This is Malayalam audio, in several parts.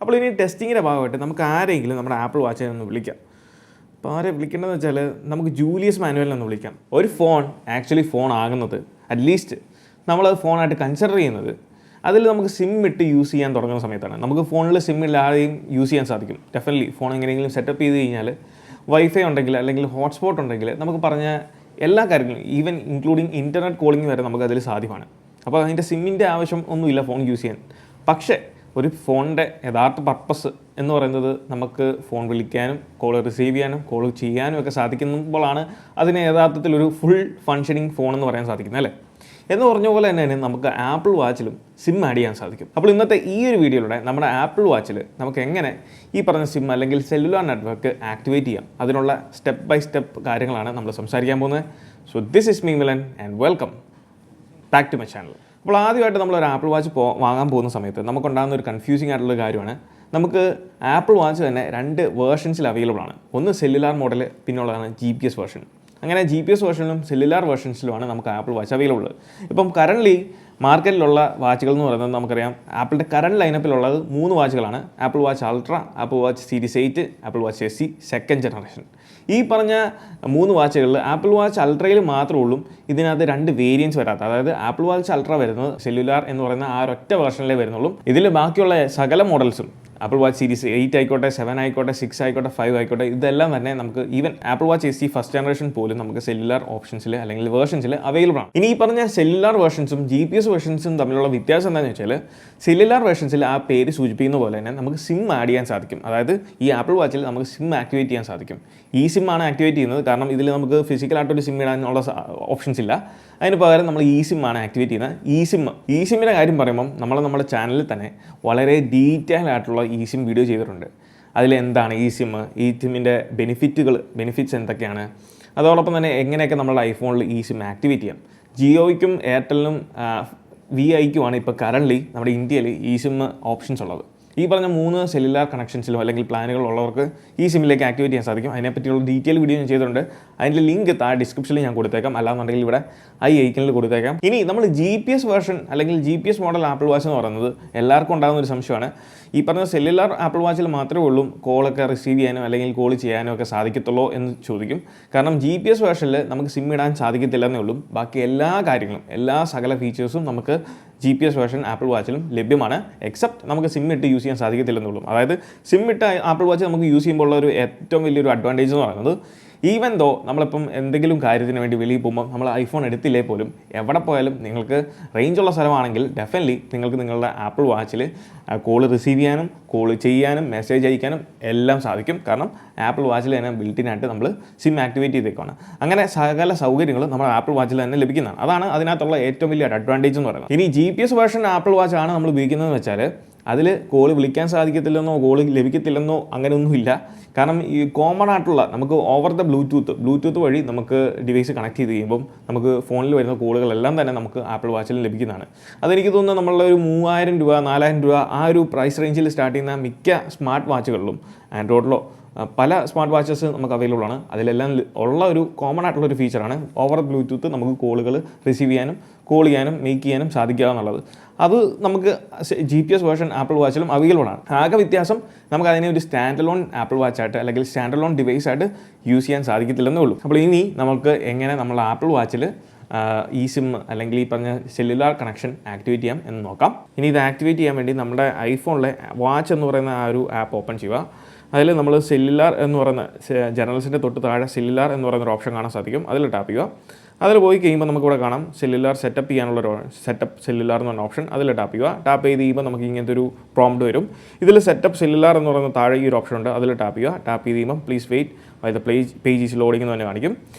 അപ്പോൾ ഇനി ടെസ്റ്റിങ്ങിൻ്റെ ഭാഗമായിട്ട് നമുക്ക് ആരെങ്കിലും നമ്മുടെ ആപ്പിൾ വാച്ചിനെ ഒന്ന് വിളിക്കാം. അപ്പോൾ ആരെ വിളിക്കേണ്ടതെന്ന് വെച്ചാൽ നമുക്ക് ജൂലിയസ് മാനുവലിനെ ഒന്ന് വിളിക്കാം. ഒരു ഫോൺ ആക്ച്വലി ഫോൺ ആകുന്നത് അറ്റ്ലീസ്റ്റ് നമ്മളത് ഫോണായിട്ട് കൺസിഡർ ചെയ്യുന്നത് അതിൽ നമുക്ക് സിം ഇട്ട് യൂസ് ചെയ്യാൻ തുടങ്ങുന്ന സമയത്താണ്. നമുക്ക് ഫോണിൽ സിം ഇല്ലാതെയും യൂസ് ചെയ്യാൻ സാധിക്കും. ഡെഫിനറ്റ്ലി ഫോൺ എങ്ങനെയെങ്കിലും സെറ്റപ്പ് ചെയ്ത് കഴിഞ്ഞാൽ വൈഫൈ ഉണ്ടെങ്കിൽ അല്ലെങ്കിൽ ഹോട്ട്സ്പോട്ട് ഉണ്ടെങ്കിൽ നമുക്ക് പറഞ്ഞ എല്ലാ കാര്യങ്ങളും ഈവൻ ഇൻക്ലൂഡിങ് ഇൻ്റർനെറ്റ് കോളിംഗ് വരെ നമുക്ക് അതിൽ സാധ്യമാണ്. അപ്പോൾ അതിൻ്റെ സിമ്മിൻ്റെ ആവശ്യം ഒന്നുമില്ല ഫോൺ യൂസ് ചെയ്യാൻ. പക്ഷേ ഒരു ഫോണിൻ്റെ യഥാർത്ഥ പർപ്പസ് എന്ന് പറയുന്നത് നമുക്ക് ഫോൺ വിളിക്കാനും കോൾ റിസീവ് ചെയ്യാനും കോൾ ചെയ്യാനും ഒക്കെ സാധിക്കുമ്പോഴാണ് അതിന് യഥാർത്ഥത്തിൽ ഒരു ഫുൾ ഫങ്ഷനിങ് ഫോൺ എന്ന് പറയാൻ സാധിക്കുന്നത്, അല്ലേ? എന്ന് പറഞ്ഞ പോലെ തന്നെ നമുക്ക് ആപ്പിൾ വാച്ചിലും സിം ആഡ് ചെയ്യാൻ സാധിക്കും. അപ്പോൾ ഇന്നത്തെ ഈ ഒരു വീഡിയോയിലൂടെ നമ്മുടെ ആപ്പിൾ വാച്ചിൽ നമുക്ക് എങ്ങനെ ഈ പറഞ്ഞ സിം അല്ലെങ്കിൽ സെല്ലുലാർ നെറ്റ്വർക്ക് ആക്ടിവേറ്റ് ചെയ്യാം, അതിനുള്ള സ്റ്റെപ്പ് ബൈ സ്റ്റെപ്പ് കാര്യങ്ങളാണ് നമ്മൾ സംസാരിക്കാൻ പോകുന്നത്. So this is me Milan and welcome back to my channel. അപ്പോൾ ആദ്യമായിട്ട് നമ്മളൊരു ആപ്പിൾ വാച്ച് വാങ്ങാൻ പോകുന്ന സമയത്ത് നമുക്കുണ്ടാകുന്ന ഒരു കൺഫ്യൂസിങ് ആയിട്ടുള്ള കാര്യമാണ്, നമുക്ക് ആപ്പിൾ വാച്ച് തന്നെ 2 വേർഷൻസിൽ അവൈലബിൾ ആണ്. ഒന്ന് സെല്ലുലാർ മോഡൽ, പിന്നുള്ളതാണ് GPS വേർഷൻ. അങ്ങനെ GPS വേർഷനിലും സെല്ലുലാർ വേർഷൻസിലുമാണ് നമുക്ക് ആപ്പിൾ വാച്ച് അവൈലബിൾ. ഇപ്പം കറൻ്റ്ലി മാർക്കറ്റിലുള്ള വാച്ചുകൾ എന്ന് പറയുന്നത് നമുക്കറിയാം, ആപ്പിളിൻ്റെ കറണ്ട് ലൈനപ്പിലുള്ളത് 3 വാച്ചുകളാണ്. Apple watch ultra, Apple watch series 8, Apple watch SE second generation. ഈ പറഞ്ഞ 3 വാച്ചുകളിൽ ആപ്പിൾ വാച്ച് അൾട്രയിൽ മാത്രമേ ഉള്ളൂ ഇതിനകത്ത് 2 വേരിയൻസ് വരാത്ത. അതായത് ആപ്പിൾ വാച്ച് അൾട്ര വരുന്നത് സെല്ലുലാർ എന്ന് പറയുന്ന ആ ഒരൊറ്റ വേർഷനിലേ വരുന്നുള്ളൂ. ഇതിൽ ബാക്കിയുള്ള സകല മോഡൽസും ആപ്പിൾ വാച്ച് സീരീസ് 8 ആയിക്കോട്ടെ, 7 ആയിക്കോട്ടെ, 6 ആയിക്കോട്ടെ, 5 ആയിക്കോട്ടെ, ഇതെല്ലാം തന്നെ നമുക്ക് even apple watch SE first generation പോലും നമുക്ക് സെല്ലുലാർ ഓപ്ഷൻസിൽ അല്ലെങ്കിൽ വേർഷൻസിൽ അവൈലബിൾ ആണ്. ഇനി ഈ പറഞ്ഞ സെല്ലുലാർ വേർഷൻസും GPS വേർഷൻസും തമ്മിലുള്ള വ്യത്യാസം എന്താണെന്ന് വെച്ചാൽ, സെല്ലുലാർ വേർഷൻസിൽ ആ പേര് സൂചിപ്പിക്കുന്ന പോലെ തന്നെ നമുക്ക് സിം ആഡ് ചെയ്യാൻ സാധിക്കും. അതായത് ഈ ആപ്പിൾ വാച്ചിൽ നമുക്ക് സിം ആക്ടിവേറ്റ് ചെയ്യാൻ സാധിക്കും. ഈ സിം ആണ് ആക്ടിവേറ്റ് ചെയ്യുന്നത്, കാരണം ഇതിൽ നമുക്ക് ഫിസിക്കലായിട്ടൊരു സിം ഇടാനുള്ള ഓപ്ഷൻസ് ഇല്ല. അതിന് പകരം നമ്മൾ eSim ആണ് ആക്ടിവേറ്റ് ചെയ്യുന്നത്. eSimൻ്റെ കാര്യം പറയുമ്പം നമ്മുടെ ചാനലിൽ തന്നെ വളരെ ഡീറ്റെയിൽ ആയിട്ടുള്ള eSim വീഡിയോ ചെയ്തിട്ടുണ്ട്. അതിലെന്താണ് eSimൻ്റെ ബെനിഫിറ്റ്സ് എന്തൊക്കെയാണ്, അതോടൊപ്പം തന്നെ എങ്ങനെയൊക്കെ നമ്മുടെ ഐഫോണിൽ eSim ആക്ടിവേറ്റ് ചെയ്യാം. ജിയോയ്ക്കും എയർടെലിനും VIക്കുമാണ് ഇപ്പോൾ കറൻ്റ്ലി നമ്മുടെ ഇന്ത്യയിൽ eSim ഓപ്ഷൻസ് ഉള്ളത്. ഈ പറഞ്ഞ 3 സെല്ലുലാർ കണക്ഷൻസിലോ അല്ലെങ്കിൽ പ്ലാനുകളുള്ളവർക്ക് ഈ സിമ്മിലേക്ക് ആക്ടിവേറ്റ് ചെയ്യാൻ സാധിക്കും. അതിനെപ്പറ്റിയുള്ള ഡീറ്റെയിൽ വീഡിയോ ഞാൻ ചെയ്തിട്ടുണ്ട്. അതിൻ്റെ ലിങ്ക് താഴെ ഡിസ്ക്രിപ്ഷനിൽ ഞാൻ കൊടുത്തേക്കാം, അല്ലാന്നുണ്ടെങ്കിൽ ഇവിടെ ഐക്കണിൽ കൊടുത്തേക്കാം. ഇനി നമ്മൾ GPS വേർഷൻ അല്ലെങ്കിൽ GPS മോഡൽ ആപ്പിൾ വാച്ച് എന്ന് പറയുന്നത് എല്ലാവർക്കും ഉണ്ടാകുന്ന ഒരു സംശയമാണ്. ഈ പറഞ്ഞ സെല്ലുലാർ ആപ്പിൾ വാച്ചിൽ മാത്രമേ ഉള്ളൂ കോളൊക്കെ റിസീവ് ചെയ്യാനോ അല്ലെങ്കിൽ കോൾ ചെയ്യാനോ ഒക്കെ സാധിക്കത്തുള്ളൂ എന്ന് ചോദിക്കും. കാരണം GPS വേർഷനിൽ നമുക്ക് സിം ഇടാൻ സാധിക്കത്തില്ലെന്നേ ഉള്ളൂ. ബാക്കി എല്ലാ കാര്യങ്ങളും സകല ഫീച്ചേഴ്സും നമുക്ക് GPS വേർഷൻ ആപ്പിൾ വാച്ചിലും ലഭ്യമാണ്. എക്സെപ്റ്റ് നമുക്ക് സിം ഇട്ട് യൂസ് ചെയ്യാൻ സാധിക്കത്തില്ലെന്നുള്ളൂ. അതായത് സിം ഇട്ട് ആപ്പിൾ വാച്ച് നമുക്ക് യൂസ് ചെയ്യുമ്പോൾ ഉള്ള ഒരു ഏറ്റവും വലിയൊരു അഡ്വാൻറ്റേജ് എന്ന് പറയുന്നത്, ഈവൻ ദോ നമ്മളിപ്പം എന്തെങ്കിലും കാര്യത്തിന് വേണ്ടി വെളിയിൽ പോകുമ്പോൾ നമ്മൾ ഐഫോൺ എടുത്തില്ലേ പോലും എവിടെ പോയാലും നിങ്ങൾക്ക് റേഞ്ചുള്ള സ്ഥലമാണെങ്കിൽ ഡെഫിനറ്റ്ലി നിങ്ങൾക്ക് നിങ്ങളുടെ ആപ്പിൾ വാച്ചിൽ കോൾ റിസീവ് ചെയ്യാനും കോൾ ചെയ്യാനും മെസ്സേജ് അയക്കാനും എല്ലാം സാധിക്കും. കാരണം ആപ്പിൾ വാച്ചിൽ തന്നെ ബിൽറ്റിനായിട്ട് നമ്മൾ സിം ആക്ടിവേറ്റ് ചെയ്തേക്കാണ്. അങ്ങനെ സകല സൗകര്യങ്ങളും നമ്മുടെ ആപ്പിൾ വാച്ചിൽ തന്നെ ലഭിക്കുന്നതാണ്. അതാണ് അതിനകത്തുള്ള ഏറ്റവും വലിയ അഡ്വാൻറ്റേജ് എന്ന് പറയുന്നത്. ഇനി GPS വേർഷൻ ആപ്പിൾ വാച്ചാണ് നമ്മൾ ഉപയോഗിക്കുന്നതെന്ന് വെച്ചാൽ അതിൽ കോൾ വിളിക്കാൻ സാധിക്കത്തില്ലെന്നോ കോൾ ലഭിക്കത്തില്ലെന്നോ അങ്ങനെയൊന്നുമില്ല. കാരണം ഈ കോമൺ ആയിട്ടുള്ള നമുക്ക് ഓവർ ദ ബ്ലൂടൂത്ത് വഴി നമുക്ക് ഡിവൈസ് കണക്ട് ചെയ്ത് കഴിയുമ്പം നമുക്ക് ഫോണിൽ വരുന്ന കോളുകളെല്ലാം തന്നെ നമുക്ക് ആപ്പിൾ വാച്ചിൽ ലഭിക്കുന്നതാണ്. അതെനിക്ക് തോന്നുന്നു നമ്മളുടെ ഒരു 3000 രൂപ 4000 രൂപ ആ ഒരു പ്രൈസ് റേഞ്ചിൽ സ്റ്റാർട്ട് ചെയ്യുന്ന മിക്ക സ്മാർട്ട് വാച്ചുകളിലും ആൻഡ്രോയിഡിലോ പല സ്മാർട്ട് വാച്ചസ് നമുക്ക് അവൈലബിൾ ആണ്. അതിലെല്ലാം ഉള്ള ഒരു കോമൺ ആയിട്ടുള്ളൊരു ഫീച്ചറാണ് ഓവർ ബ്ലൂടൂത്ത് നമുക്ക് കോളുകൾ റിസീവ് ചെയ്യാനും കോൾ ചെയ്യാനും മേക്ക് ചെയ്യാനും സാധിക്കുക എന്നുള്ളത്. അത് നമുക്ക് GPS വേർഷൻ ആപ്പിൾ വാച്ചിലും അവൈലബിൾ ആണ്. ആകെ വ്യത്യാസം നമുക്ക് അതിനെ ഒരു സ്റ്റാൻഡ് അലോൺ ആപ്പിൾ വാച്ചായിട്ട് അല്ലെങ്കിൽ സ്റ്റാൻഡ് അലോൺ ഡിവൈസ് ആയിട്ട് യൂസ് ചെയ്യാൻ സാധിക്കത്തില്ലെന്നേ ഉള്ളൂ. അപ്പോൾ ഇനി നമുക്ക് എങ്ങനെ നമ്മൾ ആപ്പിൾ വാച്ചിൽ eSim അല്ലെങ്കിൽ ഈ പറഞ്ഞ സെല്ലുലാർ കണക്ഷൻ ആക്ടിവേറ്റ് ചെയ്യാം എന്ന് നോക്കാം. ഇനി ഇത് ആക്ടിവേറ്റ് ചെയ്യാൻ വേണ്ടി നമ്മുടെ ഐഫോണിലെ വാച്ച് എന്ന് പറയുന്ന ആ ഒരു ആപ്പ് ഓപ്പൺ ചെയ്യുക. അതിൽ നമ്മൾ സെല്ലുലാർ എന്ന് പറയുന്ന ജനറൽസിൻ്റെ തൊട്ട് താഴെ സെല്ലുലാർ എന്ന് പറയുന്നൊരു ഓപ്ഷൻ കാണാൻ സാധിക്കും. അതിൽ ടാപ്പ് ചെയ്യുക. അതിൽ പോയി കഴിയുമ്പോൾ നമുക്കിവിടെ കാണാം സെല്ലുലാർ സെറ്റപ്പ് ചെയ്യാനുള്ളൊരു സെറ്റപ്പ് സെല്ലുലാർ എന്ന് പറഞ്ഞ ഓപ്ഷൻ. അതിൽ ടാപ്പ് ചെയ്യുക. ടാപ്പ് ചെയ്ത് കഴിയുമ്പോൾ നമുക്ക് ഇങ്ങനത്തെ ഒരു പ്രോംപ്റ്റ് വരും. ഇതിൽ സെറ്റപ്പ് സെല്ലുലാർ എന്ന് പറയുന്ന താഴെ ഈ ഒരു ഓപ്ഷൻ ഉണ്ട്. അതിൽ ടാപ്പ് ചെയ്യുക. ടാപ്പ് ചെയ്ത് കഴിയുമ്പോൾ please wait the page is loading എന്ന് തന്നെ കാണിക്കും.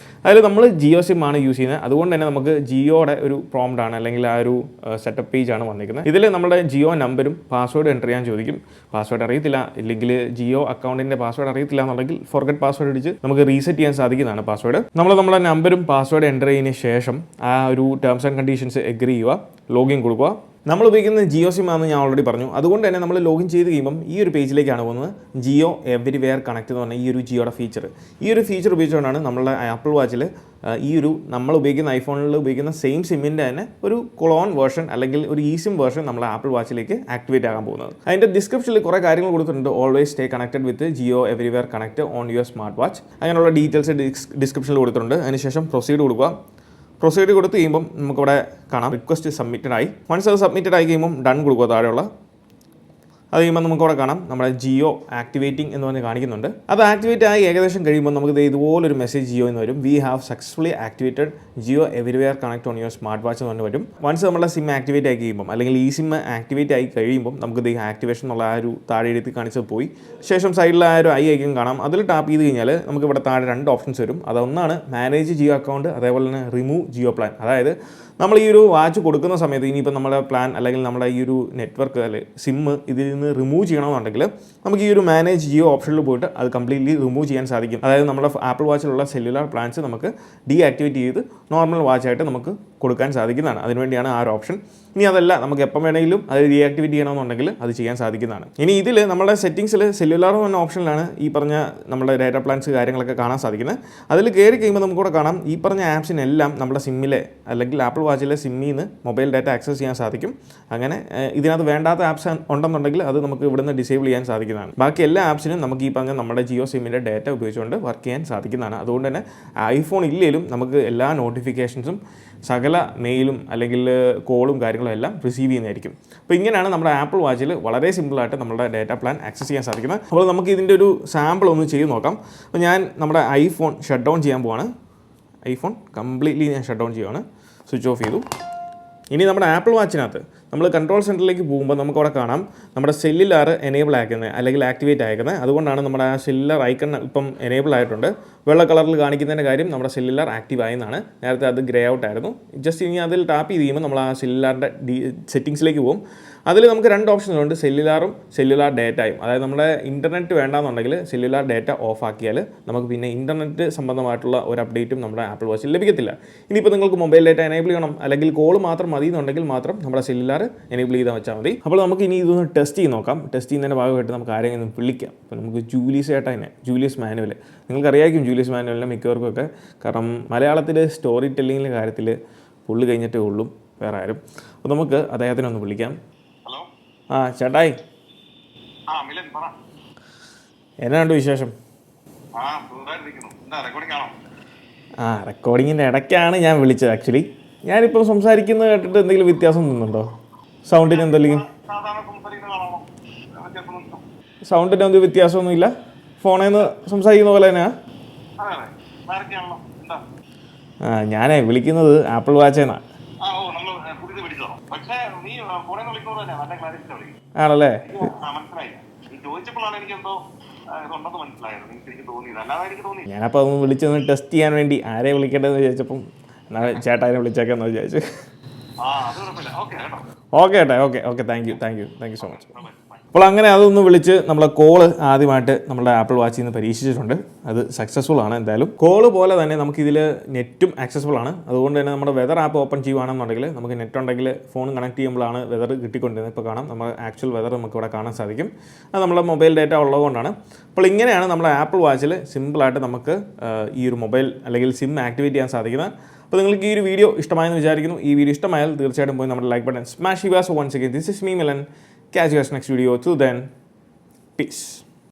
അതിൽ നമ്മൾ ജിയോ സിം ആണ് യൂസ് ചെയ്യുന്നത്. അതുകൊണ്ട് തന്നെ നമുക്ക് ജിയോയുടെ ഒരു പ്രോംപ്റ്റ് ആണ് അല്ലെങ്കിൽ ആ ഒരു സെറ്റപ്പ് പേജാണ് വന്നിരിക്കുന്നത്. ഇതിൽ നമ്മുടെ ജിയോ നമ്പരും പാസ്വേഡ് എൻ്റർ ചെയ്യാൻ ചോദിക്കും. പാസ്വേഡ് അറിയത്തില്ല ഇല്ലെങ്കിൽ ജിയോ അക്കൗണ്ടിൻ്റെ പാസ്വേഡ് അറിയത്തില്ല എന്നുണ്ടെങ്കിൽ ഫോർഗെറ്റ് പാസ്വേഡ് അടിച്ച് നമുക്ക് റീസെറ്റ് ചെയ്യാൻ സാധിക്കുന്നതാണ് പാസ്വേഡ്. നമ്മുടെ നമ്പരും പാസ്വേഡ് എൻ്റർ ചെയ്തതിന് ശേഷം ആ ഒരു ടേംസ് ആൻഡ് കണ്ടീഷൻസ് എഗ്രി ചെയ്യുക, ലോഗിൻ കൊടുക്കുക. നമ്മൾ ഉപയോഗിക്കുന്നത് ജിയോ സിം ആണെന്ന് ഞാൻ ഓൾറെഡി പറഞ്ഞു. അതുകൊണ്ട് തന്നെ നമ്മൾ ലോഗിൻ ചെയ്ത് കഴിയുമ്പം ഈ ഒരു പേജിലേക്കാണ് പോകുന്നത്. ജിയോ എവരിവെയർ കണക്ട് എന്ന് പറഞ്ഞാൽ ഈ ഒരു ജിയോയുടെ ഫീച്ചർ. ഈ ഒരു ഫീച്ചർ ഉപയോഗിച്ചുകൊണ്ടാണ് നമ്മളുടെ ആപ്പിൾ വാച്ചിൽ ഈ ഒരു നമ്മൾ ഉപയോഗിക്കുന്ന ഐഫോണിൽ ഉപയോഗിക്കുന്ന സെയിം സിമ്മിൻ്റെ തന്നെ ഒരു ക്ലോൺ വേർഷൻ അല്ലെങ്കിൽ ഒരു eSIM വേർഷൻ നമ്മൾ ആപ്പിൾ വാച്ചിലേക്ക് ആക്ടിവേറ്റ് ആകാൻ പോകുന്നത്. അതിൻ്റെ ഡിസ്ക്രിപ്ഷനിൽ കുറേ കാര്യങ്ങൾ കൊടുത്തിട്ടുണ്ട്. Always stay connected with Jio everywhere connect on your smart watch. അങ്ങനെയുള്ള ഡീറ്റെയിൽസ് ഡിസ്ക്രിപ്ഷനിൽ കൊടുത്തിട്ടുണ്ട്. അതിനുശേഷം പ്രൊസീഡ് കൊടുക്കുക. പ്രൊസീഡ് കൊടുത്ത് കഴിയുമ്പം നമുക്കിവിടെ കാണാം റിക്വസ്റ്റ് സബ്മിറ്റഡ് ആയി. വൺസ് അത് സബ്മിറ്റഡ് ആയി കഴിയുമ്പം ഡൺ കൊടുക്കുക താഴെയുള്ള. അത് കഴിയുമ്പോൾ നമുക്കവിടെ കാണാം നമ്മുടെ ജിയോ ആക്ടിവേറ്റിംഗ് എന്ന് പറഞ്ഞ് കാണിക്കുന്നുണ്ട്. അത് ആക്ടിവേറ്റ് ആയി ഏകദേശം കഴിയുമ്പോൾ നമുക്ക് ഇതുപോലൊരു മെസ്സേജ് ജിയോ എന്ന് വരും. We have successfully activated Jio everywhere connect on your smart watch എന്ന് പറഞ്ഞ് വരും. വൺസ് നമ്മുടെ സിം ആക്ടിവേറ്റ് ആയി കഴിയുമ്പം അല്ലെങ്കിൽ ഈ സിം ആക്ടിവേറ്റ് ആയി കഴിയുമ്പം നമുക്ക് ആക്ടിവേഷൻ എന്നുള്ള ആ ഒരു താഴെ എഴുതി കാണിച്ചത് പോയി. ശേഷം സൈഡിൽ ആ ഒരു ഐക്കൺ കാണാം. അതിൽ ടാപ്പ് ചെയ്ത് കഴിഞ്ഞാൽ നമുക്ക് ഇവിടെ താഴെ 2 ഓപ്ഷൻസ് വരും. അതൊന്നാണ് മാനേജ് ജിയോ അക്കൗണ്ട്, അതേപോലെ തന്നെ റിമൂവ് ജിയോ പ്ലാൻ. അതായത് നമ്മൾ ഈ ഒരു വാച്ച് കൊടുക്കുന്ന സമയത്ത് ഇനിയിപ്പോൾ നമ്മുടെ പ്ലാൻ അല്ലെങ്കിൽ നമ്മുടെ ഈ ഒരു നെറ്റ്വർക്ക് അല്ലെങ്കിൽ സിം ഇതിൽ നിന്ന് റിമൂവ് ചെയ്യണമെന്നുണ്ടെങ്കിൽ നമുക്ക് ഈ ഒരു മാനേജ് ജിയോ ഓപ്ഷനിൽ പോയിട്ട് അത് കംപ്ലീറ്റ്ലി റിമൂവ് ചെയ്യാൻ സാധിക്കും. അതായത് നമ്മുടെ ആപ്പിൾ വാച്ചിലുള്ള സെല്ലുലാർ പ്ലാൻസ് നമുക്ക് ഡീആക്ടിവേറ്റ് ചെയ്ത് നോർമൽ വാച്ചായിട്ട് നമുക്ക് കൊടുക്കാൻ സാധിക്കുന്നതാണ്. അതിനുവേണ്ടിയാണ് ആ ഒരു ഓപ്ഷൻ. ഇനി അതല്ല നമുക്ക് എപ്പം വേണമെങ്കിലും അത് ഡീആക്ടിവേറ്റ് ചെയ്യണമെന്നുണ്ടെങ്കിൽ അത് ചെയ്യാൻ സാധിക്കുന്നതാണ്. ഇനി ഇതിൽ നമ്മുടെ സെറ്റിംഗ്സിൽ സെല്ലുലാർ എന്ന ഓപ്ഷനിലാണ് ഈ പറഞ്ഞ നമ്മുടെ ഡാറ്റ പ്ലാൻസ് കാര്യങ്ങളൊക്കെ കാണാൻ സാധിക്കുന്നത്. അതിൽ കയറി കഴിയുമ്പോൾ നമുക്കിവിടെ കാണാം ഈ പറഞ്ഞ ആപ്സിനെല്ലാം നമ്മുടെ സിമ്മിലെ അല്ലെങ്കിൽ ആപ്പിൾ വാച്ചിലെ സിമ്മിൽ നിന്ന് മൊബൈൽ ഡാറ്റ ആക്സസ് ചെയ്യാൻ സാധിക്കും. അങ്ങനെ ഇതിനകത്ത് വേണ്ടാത്ത ആപ്സ് ഉണ്ടെന്നുണ്ടെങ്കിൽ അത് നമുക്ക് ഇവിടുന്ന് ഡിസേബിൾ ചെയ്യാൻ സാധിക്കുന്നതാണ്. ബാക്കി എല്ലാ ആപ്സിനും നമുക്ക് ഈ പറഞ്ഞ നമ്മുടെ ജിയോ സിമ്മിൻ്റെ ഡാറ്റ ഉപയോഗിച്ചുകൊണ്ട് വർക്ക് ചെയ്യാൻ സാധിക്കുന്നതാണ്. അതുകൊണ്ട് തന്നെ ഐഫോൺ ഇല്ലെങ്കിലും നമുക്ക് എല്ലാ നോട്ടിഫിക്കേഷൻസും സകല മെയിലും അല്ലെങ്കിൽ കോളും കാര്യങ്ങളും എല്ലാം റിസീവ് ചെയ്യുന്നതായിരിക്കും. അപ്പോൾ ഇങ്ങനെയാണ് നമ്മുടെ ആപ്പിൾ വാച്ചിൽ വളരെ സിമ്പിളായിട്ട് നമ്മുടെ ഡാറ്റ പ്ലാൻ ആക്സസ് ചെയ്യാൻ സാധിക്കുന്നത്. അപ്പോൾ നമുക്ക് ഇതിൻ്റെ ഒരു സാമ്പിൾ ഒന്ന് ചെയ്ത് നോക്കാം. അപ്പോൾ ഞാൻ നമ്മുടെ ഐഫോൺ ഷട്ട് ഡൗൺ ചെയ്യാൻ പോവാണ്. ഐഫോൺ കംപ്ലീറ്റ്ലി ഞാൻ ഷട്ട് ഡൗൺ ചെയ്യുവാണ്. സ്വിച്ച് ഓഫ് ചെയ്തു. ഇനി നമ്മുടെ ആപ്പിൾ വാച്ചിനകത്ത് നമ്മൾ കൺട്രോൾ സെൻറ്ററിലേക്ക് പോകുമ്പോൾ നമുക്കവിടെ കാണാം നമ്മുടെ സെല്ലുലാർ എനേബിൾ ആക്കുന്നത് അല്ലെങ്കിൽ ആക്ടിവേറ്റ് ആക്കുന്നത്. അതുകൊണ്ടാണ് നമ്മുടെ ആ സെല്ലുലാർ ഐക്കൺ ഇപ്പം എനേബിൾ ആയിട്ടുണ്ട്. വെള്ള കളറിൽ കാണിക്കുന്നതിൻ്റെ കാര്യം നമ്മുടെ സെല്ലുലാർ ആക്റ്റീവ് ആയെന്നാണ്. നേരത്തെ അത് ഗ്രേ ഔട്ട് ആയിരുന്നു. ജസ്റ്റ് ഇനി അതിൽ ടാപ്പ് ചെയ്ത് കഴിയുമ്പോൾ നമ്മൾ ആ സെല്ലുലാറിൻ്റെ സെറ്റിങ്സിലേക്ക് പോകും. അതിൽ നമുക്ക് 2 ഓപ്ഷനുണ്ട്, സെല്ലുലാറും സെല്ലുലാർ ഡേറ്റയും. അതായത് നമ്മുടെ ഇൻ്റർനെറ്റ് വേണ്ടാന്നുണ്ടെങ്കിൽ സെല്ലുലാർ ഡേറ്റ ഓഫ് ആക്കിയാൽ നമുക്ക് പിന്നെ ഇൻ്റർനെറ്റ് സംബന്ധമായിട്ടുള്ള ഒരു അപ്ഡേറ്റും നമ്മുടെ ആപ്പിൾ വാച്ചിൽ ലഭിക്കത്തില്ല. ഇനിയിപ്പോൾ നിങ്ങൾക്ക് മൊബൈൽ ഡേറ്റ എനേബിൾ ചെയ്യണം അല്ലെങ്കിൽ കോൾ മാത്രം മതി എന്നുണ്ടെങ്കിൽ മാത്രം നമ്മുടെ സെല്ലുലാർ എനേബിൾ ചെയ്താൽ വെച്ചാൽ മതി. അപ്പോൾ നമുക്ക് ഇനി ഇതൊന്ന് ടെസ്റ്റ് ചെയ്ത് നോക്കാം. ടെസ്റ്റ് ചെയ്യുന്നതിൻ്റെ ഭാഗമായിട്ട് നമുക്ക് ആരെങ്കിലും വിളിക്കാം. അപ്പോൾ നമുക്ക് ജൂലിയസ് മാനുവൽ നിങ്ങൾക്കറിയായിരിക്കും. ജൂലിയസ് മാനുവലിനെ മിക്കവർക്കൊക്കെ, കാരണം മലയാളത്തിൽ സ്റ്റോറി ടെല്ലിങ്ങിൻ്റെ കാര്യത്തിൽ പുള്ളി കഴിഞ്ഞിട്ടേ ഉള്ളൂ വേറെ ആരും. അപ്പോൾ നമുക്ക് അദ്ദേഹത്തിനെ ഒന്ന് വിളിക്കാം. ആ ചേട്ടായി, എന്നാണ്ട് വിശേഷം? റെക്കോർഡിങ്ങിൻ്റെ ഇടയ്ക്കാണ് ഞാൻ വിളിച്ചത്. ആക്ച്വലി ഞാനിപ്പോൾ സംസാരിക്കുന്നത് കേട്ടിട്ട് എന്തെങ്കിലും വ്യത്യാസം തോന്നുന്നുണ്ടോ? സൗണ്ടിന് എന്തെങ്കിലും സൗണ്ടിന് വ്യത്യാസമൊന്നുമില്ല? ഫോണിൽ നിന്ന് സംസാരിക്കുന്ന പോലെ തന്നെയാ? ഞാനേ വിളിക്കുന്നത് ആപ്പിൾ വാച്ചേന്നാണ്. ആണല്ലേ? ഞാനപ്പോൾ അതൊന്ന് വിളിച്ചൊന്ന് ടെസ്റ്റ് ചെയ്യാൻ വേണ്ടി ആരെ വിളിക്കേണ്ടതെന്ന് വിചാരിച്ചപ്പം എന്നാൽ ചേട്ടായിനെ വിളിച്ചേക്കാന്ന് വിചാരിച്ചു. ഓക്കെ ചേട്ടാ, okay thank you so much. അപ്പോൾ അങ്ങനെ അതൊന്ന് വിളിച്ച് നമ്മളെ കോള് ആദ്യമായിട്ട് നമ്മുടെ ആപ്പിൾ വാച്ചിൽ നിന്ന് പരീക്ഷിച്ചിട്ടുണ്ട്. അത് സക്സസ്ഫുൾ ആണ്. എന്തായാലും കോള് പോലെ തന്നെ നമുക്കിതിൽ നെറ്റും ആക്സസ്ബിൾ ആണ്. അതുകൊണ്ട് തന്നെ നമ്മുടെ വെതർ ആപ്പ് ഓപ്പൺ ചെയ്യുകയാണെന്നുണ്ടെങ്കിൽ നമുക്ക് നെറ്റ് ഉണ്ടെങ്കിൽ ഫോൺ കണക്ട് ചെയ്യുമ്പോഴാണ് വെതർ കിട്ടിക്കൊണ്ടിരുന്നത്. ഇപ്പോൾ കാണാം നമ്മുടെ ആക്ച്വൽ വെതർ നമുക്ക് ഇവിടെ കാണാൻ സാധിക്കും. അത് നമ്മുടെ മൊബൈൽ ഡാറ്റ ഉള്ളതുകൊണ്ടാണ്. അപ്പോൾ ഇങ്ങനെയാണ് നമ്മുടെ ആപ്പിൾ വാച്ചിൽ സിമ്പിളായിട്ട് നമുക്ക് ഈ ഒരു മൊബൈൽ അല്ലെങ്കിൽ സിം ആക്ടിവേറ്റ് ചെയ്യാൻ സാധിക്കുന്നത്. അപ്പോൾ നിങ്ങൾക്ക് ഈ ഒരു വീഡിയോ ഇഷ്ടമായെന്ന് വിചാരിക്കുന്നു. ഈ വീഡിയോ ഇഷ്ടമായാൽ തീർച്ചയായിട്ടും പോയി നമ്മുടെ ലൈക്ക് ബട്ടൺ സ്മാഷ് ചെയ്യുക. So once again, this is me Milan. Catch you guys next video. Till then, peace.